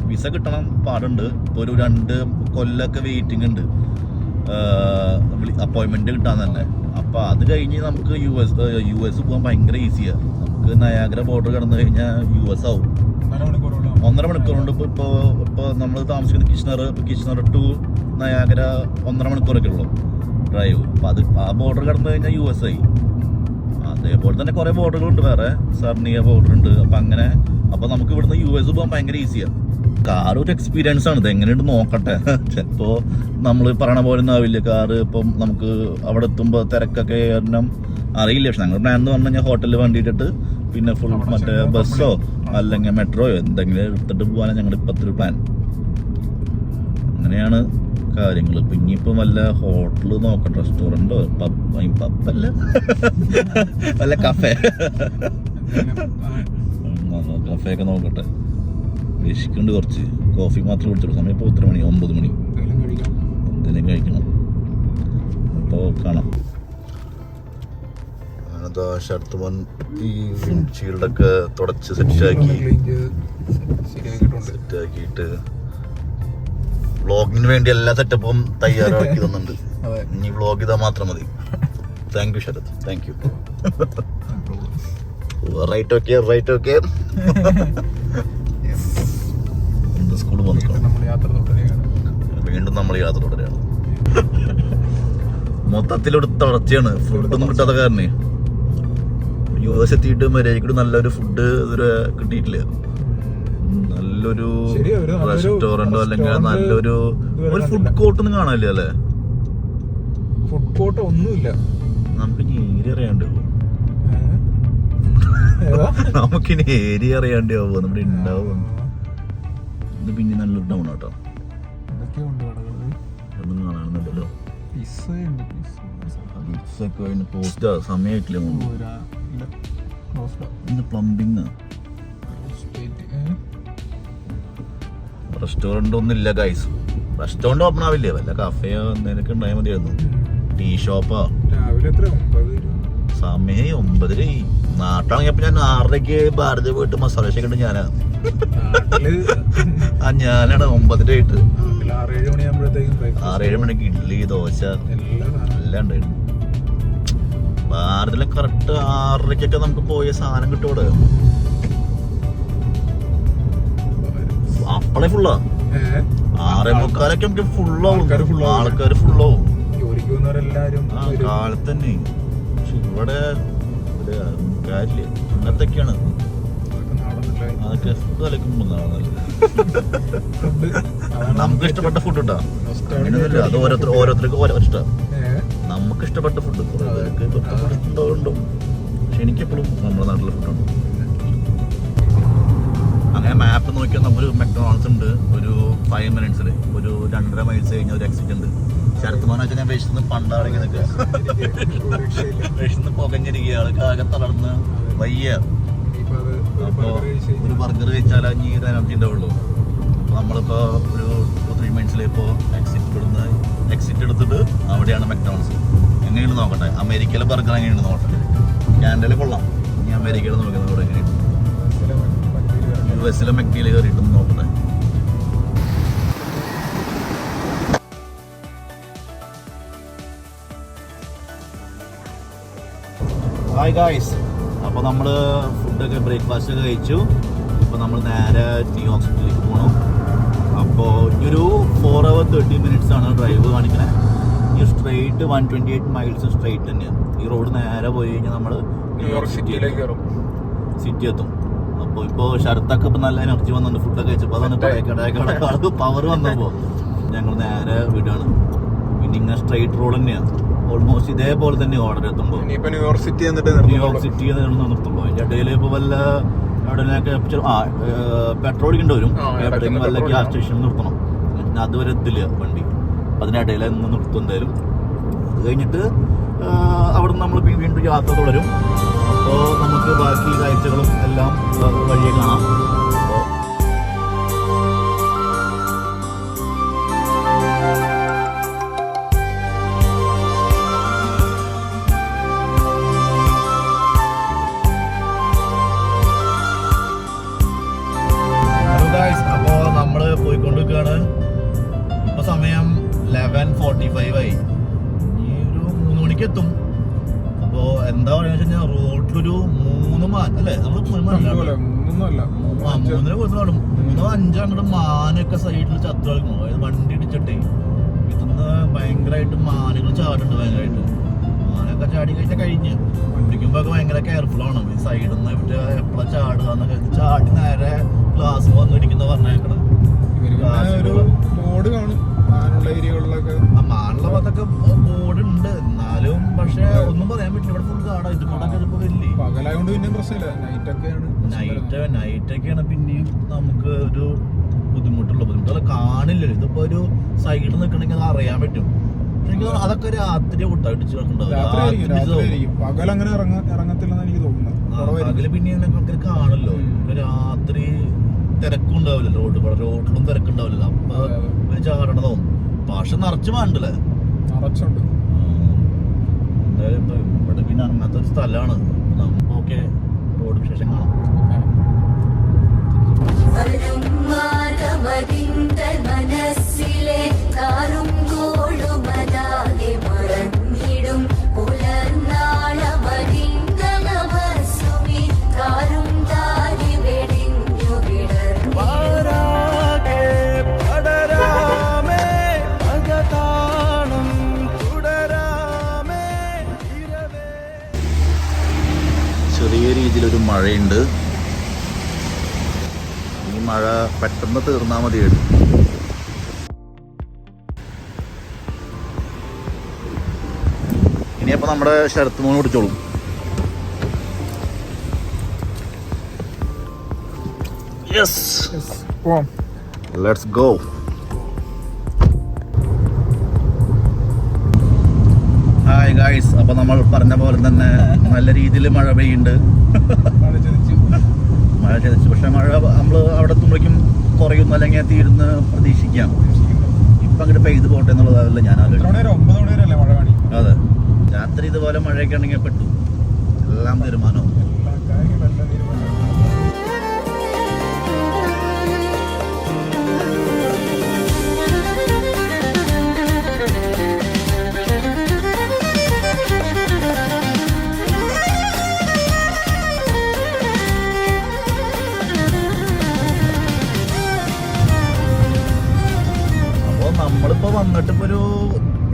വിസ കിട്ടണം പാടുണ്ട്. ഇപ്പോൾ ഒരു 2 കൊല്ലമൊക്കെ വെയിറ്റിംഗ് ഉണ്ട് അപ്പോയിൻമെന്റ് കിട്ടാൻ തന്നെ. അപ്പോൾ അത് കഴിഞ്ഞ് നമുക്ക് US പോകാൻ ഭയങ്കര ഈസിയാണ്. നമുക്ക് നയാഗ്ര ബോർഡർ കടന്നു കഴിഞ്ഞാൽ US ആവും. 1.5 മണിക്കൂർ കൊണ്ട്. ഇപ്പോൾ നമ്മൾ താമസിക്കുന്ന കിഷ്ണർ ടു നയാഗ്ര 1.5 മണിക്കൂറൊക്കെ ഉള്ളൂ ഡ്രൈവ്. അപ്പോൾ ആ ബോർഡർ കടന്നു കഴിഞ്ഞാൽ US ആയി. അതേപോലെ തന്നെ കുറേ ബോർഡറുകളുണ്ട്, വേറെ സർണിയ ബോർഡർ ഉണ്ട്. അപ്പം അങ്ങനെ അപ്പോൾ നമുക്ക് ഇവിടുന്ന് US പോകാൻ ഭയങ്കര ഈസിയാണ്. കാർ ഒരു എക്സ്പീരിയൻസ് ആണ്. ഇത് എങ്ങനെയുണ്ട് നോക്കട്ടെ. ചിലപ്പോൾ നമ്മൾ പറയണ പോലെ ഒന്നും ആവില്ല കാറ്. ഇപ്പം നമുക്ക് അവിടെ എത്തുമ്പോൾ തിരക്കൊക്കെ കാരണം അറിയില്ല. പക്ഷെ ഞങ്ങൾ പ്ലാൻ എന്ന് പറഞ്ഞു കഴിഞ്ഞാൽ ഹോട്ടലിൽ വേണ്ടിയിട്ട് പിന്നെ ഫുൾ മറ്റേ ബസ്സോ അല്ലെങ്കിൽ മെട്രോയോ എന്തെങ്കിലും എടുത്തിട്ട് പോകാനാണ് ഞങ്ങളുടെ ഇപ്പോഴത്തെ ഒരു പ്ലാൻ. അങ്ങനെയാണ് കാര്യങ്ങൾ. ഇപ്പം ഇനിയിപ്പം വല്ല ഹോട്ടൽ നോക്കട്ടെ, റെസ്റ്റോറൻറ്റോ പബ്ബല്ല വല്ല കഫേയൊക്കെ നോക്കട്ടെ. വിശക്കുണ്ട് കുറച്ച്. കോഫി മാത്രം കുടിച്ചിട്ട് സമയം ഇപ്പോൾ 3 മണി 9 മണി. എന്തെങ്കിലും കഴിക്കണം. അപ്പോൾ കാണാം. ഷർട്ട് ഈ വിൻഷീൽഡൊക്കെ തുടച്ച് സെറ്റാക്കിയിട്ട് വ്ളോഗിന് വേണ്ടി എല്ലാ സെറ്റപ്പും തയ്യാറാക്കി തന്നിട്ടുണ്ട്. ഇനി വ്ളോഗ് ചെയ്താൽ മാത്രം മതി. Thank you Sarath, thank you. Right okay. School വീണ്ടും നമ്മൾ യാത്ര തുടരുകയാണ്. മൊത്തത്തിലൊരു തളർച്ചയാണ്. ഫുഡൊന്നും കിട്ടാത്ത കാരണേ. US എത്തിയിട്ട് മര്യാദയ്ക്ക് നല്ലൊരു ഫുഡ് ഇതുവരെ കിട്ടിയിട്ടില്ല. നല്ലൊരു റെസ്റ്റോറന്റോ അല്ലെങ്കിൽ നല്ലൊരു ഫുഡ് കോർട്ടൊന്നും കാണാനില്ല അല്ലേ? ഫുഡ് കോർട്ട് ഒന്നുമില്ല. നമുക്കിനി ഏരിയ അറിയാണ്ട് ആവുമോ നമ്മുടെ ഉണ്ടാവും. ഇത് പിന്നെ നല്ലൊരു ടൗൺ ആട്ടോ. ഒന്നും കാണാണെന്നല്ലോ. സമയമായിട്ടില്ല. പ്ലംബിങ് റെസ്റ്റോറന്റ് ഒന്നും ഇല്ല ഗൈസ്. Restaurant open ആവില്ലേ? വല്ല കഫേയോ എന്തെങ്കിലുമൊക്കെ ഉണ്ടായാൽ മതിയായിരുന്നു. ടീ ഷോപ്പാ. സമയം 9:30. നാട്ടാണെങ്കിപ്പോ ഞാൻ 6:30 ഭാരതി പോയിട്ട് മസാല ഷേക്കിട്ട് ഞാനാണ് 9:30 ആയിട്ട് 6-7 മണിക്ക് ഇഡ്ഡലി ദോശ എല്ലാം ഉണ്ടായിരുന്നു. ഭാരതിലെ കറക്റ്റ് 6 6:30-ക്കൊക്കെ നമുക്ക് പോയ സാധനം കിട്ടും അവിടെ. അപ്പളെ ഫുള്ളാ. 6:45 നമുക്ക് ഫുള്ളാവും. ആൾക്കാര് ഫുള്ളാവും കാലത്ത് തന്നെ. പക്ഷെ ഇവിടെ കാര്യമില്ല, അങ്ങനത്തൊക്കെയാണ്. അതൊക്കെ ഫുഡ് കളിക്കുമ്പോ നമുക്ക് ഇഷ്ടപ്പെട്ട ഫുഡ് ഇട്ടാ അങ്ങനെയൊന്നുമില്ല. അത് ഓരോരുത്തർക്ക് ഓരോ ഇഷ്ടം. നമുക്ക് ഇഷ്ടപ്പെട്ട ഫുഡ് ഉണ്ടാവും. പക്ഷെ എനിക്കെപ്പോഴും നമ്മുടെ നാട്ടിലെ ഫുഡാണ്. അങ്ങനെ മാപ്പ് നോക്കിയാൽ നമുക്ക് മെക്ഡോണൾഡ്സ് ഉണ്ട് ഒരു 5 മിനിറ്റ്സിൽ. ഒരു 2.5 മൈൽസ് കഴിഞ്ഞ ഒരു എക്സിറ്റ് ഉണ്ട്. ശരത്മാനം വെച്ചാൽ ഞാൻ വിശന്ന് പണ്ടാണെങ്കിൽ വിശന്ന് പുകഞ്ഞിരിക്കുക, ആൾക്ക് ആകെ തളർന്ന് വയ്യ. അപ്പോൾ ഒരു ബർഗർ കഴിച്ചാൽ ഈ ഒരു എനർജി ഉണ്ടാവുള്ളൂ. അപ്പോൾ നമ്മളിപ്പോൾ ഒരു 2-3 മിനിറ്റ്സിൽ ഇപ്പോൾ എക്സിറ്റ് എടുത്തിട്ട് അവിടെയാണ് മെക്ഡോണൾഡ്സ്. എങ്ങനെയുണ്ട് നോക്കട്ടെ. അമേരിക്കയിലെ ബർഗർ എങ്ങനെയുണ്ട് നോക്കട്ടെ. കാനഡയിൽ കൊള്ളാം. ഇനി അമേരിക്കയിൽ നോക്കുന്നത് അവിടെ എങ്ങനെയുണ്ട്. US മെക്ഡിയിൽ കയറിയിട്ട് നോക്കട്ടെ. ഹായ് ഗായ്സ്, അപ്പോൾ നമ്മൾ ഫുഡൊക്കെ ബ്രേക്ക്ഫാസ്റ്റ് ഒക്കെ കഴിച്ചു. ഇപ്പോൾ നമ്മൾ നേരെ ന്യൂയോർക്ക് സിറ്റിയിലേക്ക് പോകണം. അപ്പോൾ ഇനിയൊരു 4 hours 30 minutes ആണ് ഡ്രൈവ് കാണിക്കണേ. ഈ സ്ട്രെയിറ്റ് 128 മൈൽസ് സ്ട്രെയിറ്റ് തന്നെയാണ്. ഈ റോഡ് നേരെ പോയി കഴിഞ്ഞാൽ നമ്മൾ ന്യൂയോർക്ക് സിറ്റി എത്തും. അപ്പോൾ ഇപ്പോൾ ശരത്തൊക്കെ ഇപ്പോൾ നല്ല എനർജി വന്നുണ്ട് ഫുഡൊക്കെ കഴിച്ചപ്പോൾ. അതാണ് കടയൊക്കെ പവർ വന്നപ്പോൾ ഞങ്ങൾ നേരെ വീടാണ്. പിന്നെ ഇങ്ങനെ സ്ട്രെയിറ്റ് റോഡ് തന്നെയാണ്. ഓൾമോസ്റ്റ് ഇതേപോലെ തന്നെ ഓർഡർ എത്തുമ്പോൾ ന്യൂയോർക്ക് സിറ്റി നിർത്തുള്ളൂ. അതിൻ്റെ ഇടയിൽ ഇപ്പോൾ വല്ല എവിടെയൊക്കെ പെട്രോൾ അടിക്കേണ്ടി വരും. എവിടെയെങ്കിലും വല്ല ഗ്യാസ് സ്റ്റേഷനിൽ നിർത്തണം. അതുവരെ എത്തില്ല വണ്ടി. അതിനിടയിൽ നിന്ന് നിർത്തും എന്തായാലും. അത് കഴിഞ്ഞിട്ട് അവിടെ നിന്ന് നമ്മൾ വീണ്ടും യാത്ര തുടരും. അപ്പോൾ നമുക്ക് ബാക്കി കാഴ്ചകളും എല്ലാം വഴിയെ കാണാം. അപ്പോൾ നമ്മൾ പോയിക്കൊണ്ടിരിക്കുകയാണ്. ഇപ്പോൾ സമയം 11:45 ആയി. ഈ ഒരു 3 മണിക്ക് എത്തും. അപ്പോൾ എന്താ പറയുക വെച്ച് കഴിഞ്ഞാൽ റോഡിലൊരു 3 മാൻ അല്ലേ, നമ്മൾ 3 കൊടുത്ത് കാണും. 3-5 അങ്ങോട്ട് മാനൊക്കെ സൈഡിൽ ചത്തു കളിക്കുന്നു. അതായത് വണ്ടി ഇടിച്ചിട്ടേ ഇതൊന്ന് ഭയങ്കരമായിട്ട് മാനുകൾ ചാടുന്നുണ്ട്. ഭയങ്കരമായിട്ട് മാനൊക്കെ ചാടി കഴിഞ്ഞാൽ കഴിഞ്ഞ് പിടിക്കുമ്പോൾ ഒക്കെ ഭയങ്കര കെയർഫുള്ളാണ്. ഈ സൈഡിൽ നിന്ന് വിട്ട് എപ്പോഴാണ് ചാടുക എന്നൊക്കെ ചാടി നേരെ ഗ്ലാസ് വന്ന് ഇടിക്കുന്ന പറഞ്ഞേക്കണം. ബോർഡ് കാണും മാനുള്ള ഏരിയകളിലൊക്കെ. മാനുള്ള ഭാഗത്തൊക്കെ ബോർഡ് ഉണ്ട്, എന്നാലും പക്ഷെ ഒന്നും പറയാൻ പറ്റില്ല. ഇവിടെ ഫുൾ കാടാ. ഇതുകൊണ്ടൊക്കെ ചിലപ്പോൾ വലിയ പകലായോണ്ട് പിന്നെ പ്രശ്നമില്ല. നൈറ്റൊക്കെയാണ് പിന്നെയും നമുക്ക് ഒരു ബുദ്ധിമുട്ടുള്ള കാണില്ലല്ലോ. ഇതിപ്പോ ഒരു സൈഡിൽ നിൽക്കണമെങ്കിൽ അത് അറിയാൻ പറ്റും. എനിക്ക് അതൊക്കെ രാത്രി ഒട്ടടിച്ച് പകലങ്ങനെ ഇറങ്ങത്തില്ലെന്ന് എനിക്ക് തോന്നുന്നത്. പകല് പിന്നെ ആൾക്കാർ കാണല്ലോ. രാത്രി തിരക്കും ഉണ്ടാവില്ലല്ലോ. റോഡിലും തിരക്കുണ്ടാവില്ലല്ലോ. അപ്പൊ ഒരു ചാടണതാവും. പക്ഷെ നിറച്ച് വേണ്ടല്ലേ, നിറച്ചുണ്ട്. എന്തായാലും ഇപ്പൊ ഇവിടെ പിന്നെ അങ്ങനത്തെ ഒരു സ്ഥലമാണ്. ഓക്കെ, റോഡ് വിശേഷം കാണാം. മനസ്സിലെ കാറും കോളുമതാകെ മറന്നിടും പുലർനാളമതിങ്കണമസുമി കാറും താരി വെടിഞ്ഞു ചെറിയ രീതിയിലൊരു മഴയുണ്ട്. ഈ മഴ പെട്ടെന്ന് തീർന്നാൽ മതിയായിരുന്നു. ഇനിയപ്പോൾ നമ്മുടെ ശരത്ത് മോന് പിടിച്ചോളും. Yes, let's go. Hi guys, അപ്പോൾ നമ്മൾ പറഞ്ഞ പോലെ തന്നെ നല്ല രീതിയിൽ മഴ പെയ്യുന്നുണ്ട്. മഴ ചതിച്ചു. പക്ഷെ മഴ നമ്മൾ അവിടെ എത്തുമ്പോഴേക്കും കുറയുന്നു, അല്ലെങ്കിൽ തീരുന്ന് പ്രതീക്ഷിക്കാം. ഇപ്പം അങ്ങോട്ട് പെയ്ത് പോട്ടെ എന്നുള്ളതല്ല ഞാൻ ആലോചിക്കും. അതെ, രാത്രി ഇതുപോലെ മഴയൊക്കെ ആണെങ്കിൽ പെട്ടു. എല്ലാം തീരുമാനവും. അങ്ങോട്ട് ഇപ്പൊ ഒരു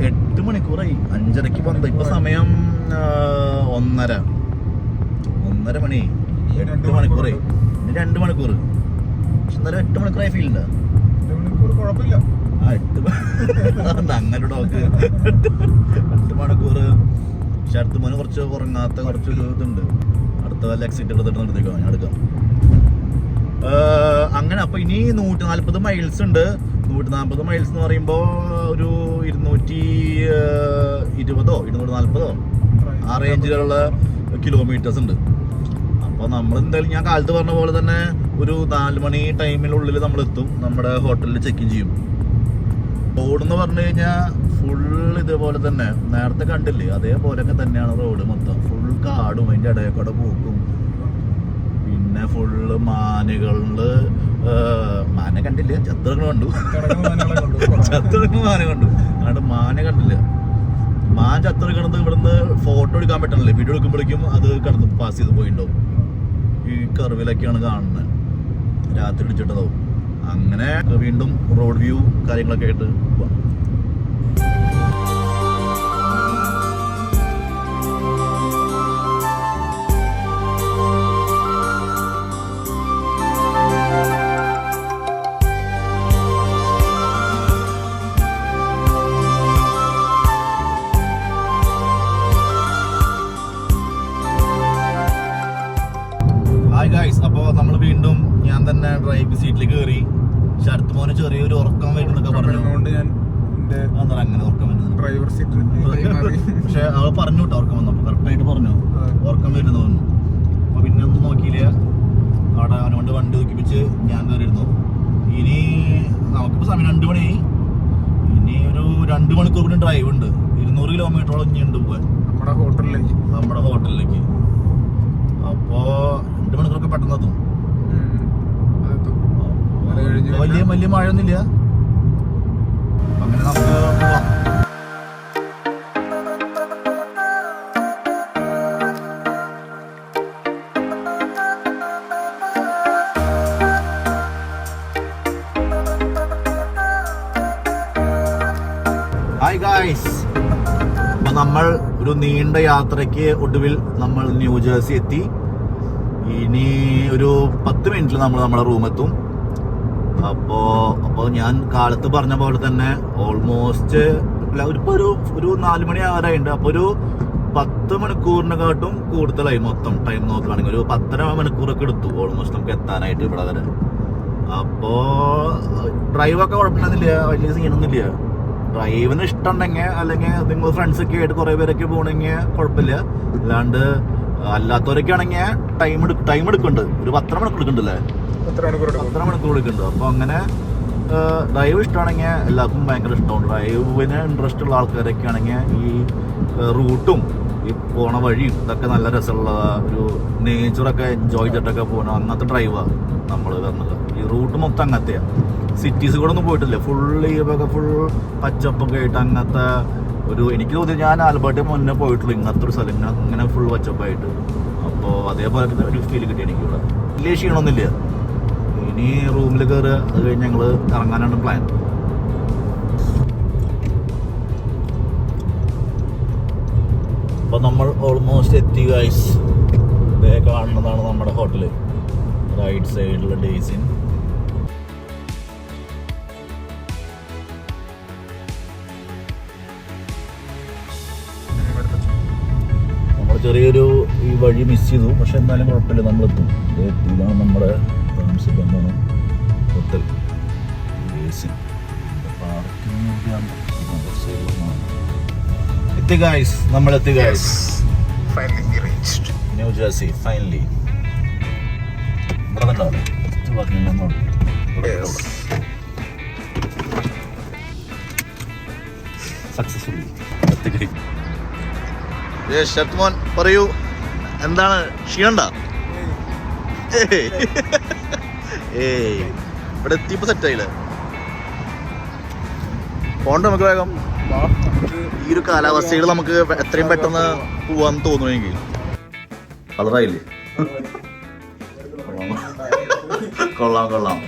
8 മണിക്കൂറായി. 5:30 വന്നത്. ഇപ്പൊ സമയം 1:30 മണി. 8 മണിക്കൂറായി. 2 മണിക്കൂർ. പക്ഷെ എന്നാലും 8 മണിക്കൂറായി ഫീൽ ഉണ്ട്. കുഴപ്പമില്ല. അങ്ങനെ ഡോക്ക് 8 മണിക്കൂർ. പക്ഷെ അടുത്ത മോന് കുറച്ച് ഉറങ്ങാത്ത കുറച്ചൊരു ഇതുണ്ട്. അടുത്ത വല്ല എക്സിറ്റ് എടുത്തിട്ട് നിർത്തിക്കോ, ഞാൻ എടുക്കാം. അങ്ങനെ അപ്പൊ ഇനി 140 മൈൽസ് ഉണ്ട്. 140 മൈൽസ് എന്ന് പറയുമ്പോ ഒരു 220 240 ആ റേഞ്ചിലുള്ള കിലോമീറ്റേഴ്സ് ഉണ്ട്. അപ്പൊ നമ്മൾ എന്തായാലും ഞാൻ കാലത്ത് പറഞ്ഞ പോലെ തന്നെ ഒരു 4 മണി ടൈമിനുള്ളിൽ നമ്മൾ എത്തും. നമ്മുടെ ഹോട്ടലിൽ ചെക്ക് ഇൻ ചെയ്യും. റോഡ് എന്ന് പറഞ്ഞു കഴിഞ്ഞാൽ ഫുൾ ഇതേപോലെ തന്നെ നേരത്തെ കണ്ടില്ലേ അതേപോലെയൊക്കെ തന്നെയാണ് റോഡ് മൊത്തം. ഫുൾ കാടും അതിൻ്റെ ഇടയിൽ കൂടെ പോക്കും. പിന്നെ ഫുള്ള് മാനുകളില് മാന കണ്ടില്ല, ചത്തുകൾ കണ്ടു. ചത്തുകൾ മാന കണ്ടു. അതുകൊണ്ട് മാന കണ്ടില്ല. മാൻ ചത്തുകിടന്ന് ഇവിടുന്ന് ഫോട്ടോ എടുക്കാൻ പറ്റണില്ലേ. വീഡിയോ എടുക്കുമ്പോഴേക്കും അത് കിടന്ന് പാസ് ചെയ്ത് പോയിണ്ടാവും. ഈ കർവിലൊക്കെയാണ് കാണുന്നത്. രാത്രി ഇടിച്ചിട്ടതാവും. അങ്ങനെ വീണ്ടും റോഡ് വ്യൂ കാര്യങ്ങളൊക്കെ ആയിട്ട് പോവാം. ഹായ് ഗായ്സ്, അപ്പോൾ നമ്മൾ വീണ്ടും ഞാൻ തന്നെ ഡ്രൈവ് സീറ്റിലേക്ക് കയറി. ശരത് മോന് ചെറിയൊരു ഉറക്കം വരുന്നൊക്കെ പറഞ്ഞു. അങ്ങനെ ഉറക്കം വരുന്നത് ഡ്രൈവർ സീറ്റ്. പക്ഷെ അവൾ പറഞ്ഞു കേട്ടോ ഉറക്കം വന്നപ്പോൾ കറക്റ്റായിട്ട് പറഞ്ഞു ഉറക്കം വരുന്നു വന്നു. അപ്പോൾ പിന്നെ ഒന്നും നോക്കിയില്ല. അവിടെ അവനോണ്ട് വണ്ടി നോക്കിപ്പിച്ച് ഞാൻ കയറിയിരുന്നു. ഇനി നമുക്കിപ്പോൾ സമയം 2 മണിയായി. ഇനി ഒരു 2 മണിക്കൂർ കൂടി ഡ്രൈവ് ഉണ്ട്. 200 കിലോമീറ്ററോളം ഇനി ഉണ്ട് പോകാൻ നമ്മുടെ ഹോട്ടലിലേക്ക്. അപ്പോൾ 2 മണിക്കൂറൊക്കെ പെട്ടെന്ന് എത്തും. വലിയ മഴയൊന്നുമില്ല. അങ്ങനെ നമുക്ക് പോവാം. ഹായ് ഗായ്സ്, അപ്പൊ നമ്മൾ ഒരു നീണ്ട യാത്രയ്ക്ക് ഒടുവിൽ നമ്മൾ ന്യൂജേഴ്സി എത്തി. ഇനി ഒരു 10 മിനിറ്റിൽ നമ്മൾ നമ്മുടെ റൂമെത്തും. അപ്പോൾ ഞാൻ കാലത്ത് പറഞ്ഞ പോലെ തന്നെ ഓൾമോസ്റ്റ് ഇപ്പോൾ ഒരു 4 മണി ആവാറായിട്ടുണ്ട്. അപ്പോൾ ഒരു 10 മണിക്കൂറിനെക്കാട്ടും കൂടുതലായി മൊത്തം ടൈം നോക്കുകയാണെങ്കിൽ. ഒരു 10.5 മണിക്കൂറൊക്കെ എടുത്തു ഓൾമോസ്റ്റ് നമുക്ക് എത്താനായിട്ട് ഇവിടെ വരെ. അപ്പോൾ ഡ്രൈവൊക്കെ കുഴപ്പമൊന്നുമില്ല, വലിയ സീനൊന്നുമില്ല. ഡ്രൈവിന് ഇഷ്ടമുണ്ടെങ്കിൽ അല്ലെങ്കിൽ നിങ്ങൾ ഫ്രണ്ട്സൊക്കെ ആയിട്ട് കുറേ പേരൊക്കെ പോകണമെങ്കിൽ കുഴപ്പമില്ല. അല്ലാണ്ട് അല്ലാത്തവരൊക്കെ ആണെങ്കിൽ ടൈം എടുക്കുന്നുണ്ട്. ഒരു 10 മണിക്കൂർ എടുക്കുന്നുണ്ടല്ലേ, 10 മണിക്കൂർ എടുക്കുന്നുണ്ട്. അപ്പോൾ അങ്ങനെ ഡ്രൈവ് ഇഷ്ടമാണെങ്കിൽ എല്ലാവർക്കും ഭയങ്കര ഇഷ്ടമാണ്. ഡ്രൈവിന് ഇൻട്രസ്റ്റ് ഉള്ള ആൾക്കാരൊക്കെ ആണെങ്കിൽ ഈ റൂട്ടും ഈ പോണ വഴിയും ഇതൊക്കെ നല്ല രസമുള്ള ഒരു നേച്ചറൊക്കെ എൻജോയ് ചെയ്തിട്ടൊക്കെ പോകണം. അങ്ങനത്തെ ഡ്രൈവാണ് നമ്മൾ വരുന്നത്. ഈ റൂട്ട് മൊത്തം അങ്ങനത്തെയാണ്. സിറ്റീസ് കൂടെ ഒന്നും പോയിട്ടില്ല. ഫുൾ പച്ചപ്പൊക്കെ ആയിട്ട് അങ്ങനത്തെ ഒരു എനിക്ക് തോന്നിയത് ഞാൻ ആൽബർട്ടിന് മുന്നേ പോയിട്ടുള്ളൂ ഇങ്ങനത്തെ ഒരു സ്ഥലം ഇങ്ങനെ ഫുൾ പച്ചപ്പായിട്ട്. അപ്പോൾ അതേപോലെ ഒരു ഫീൽ കിട്ടി എനിക്കിവിടെ. വലിയ ക്ഷീണമൊന്നുമില്ല. ഇനി റൂമിൽ കയറുക, അത് കഴിഞ്ഞ് ഞങ്ങൾ ഇറങ്ങാനാണ് പ്ലാൻ. അപ്പോൾ നമ്മൾ ഓൾമോസ്റ്റ് എത്തി ഗൈസ്. ഇതേ കാണുന്നതാണ് നമ്മുടെ ഹോട്ടൽ. റൈറ്റ് സൈഡിലുള്ള ഡേയ്സിൻ. ചെറിയൊരു ഈ വഴി മിസ് ചെയ്തു. പക്ഷെ എന്തായാലും കുഴപ്പമില്ല, നമ്മളെത്തും. ഇതാണ് നമ്മുടെ താമസിക്കാൻ പോണ ഹോട്ടൽ. എത്തി ഗൈസ്, നമ്മളെത്തി ഗൈസ്. New Jersey finally. ഇവിടെ ഉണ്ടാവും സക്സസ്ഫുള്ളി എത്തി കഴിഞ്ഞു. ശരത്മോൻ പറയൂ, എന്താണ് ക്ഷീണണ്ട? ഇവിടെ എത്തിയപ്പോ സെറ്റായില്ലേ? പോണ്ട നമുക്ക് വേഗം. ഈ ഒരു കാലാവസ്ഥയിൽ നമുക്ക് എത്രയും പെട്ടെന്ന് പോവാന്ന് തോന്നുന്നു എനിക്ക്. കളറായില്ലേ? കൊള്ളാം.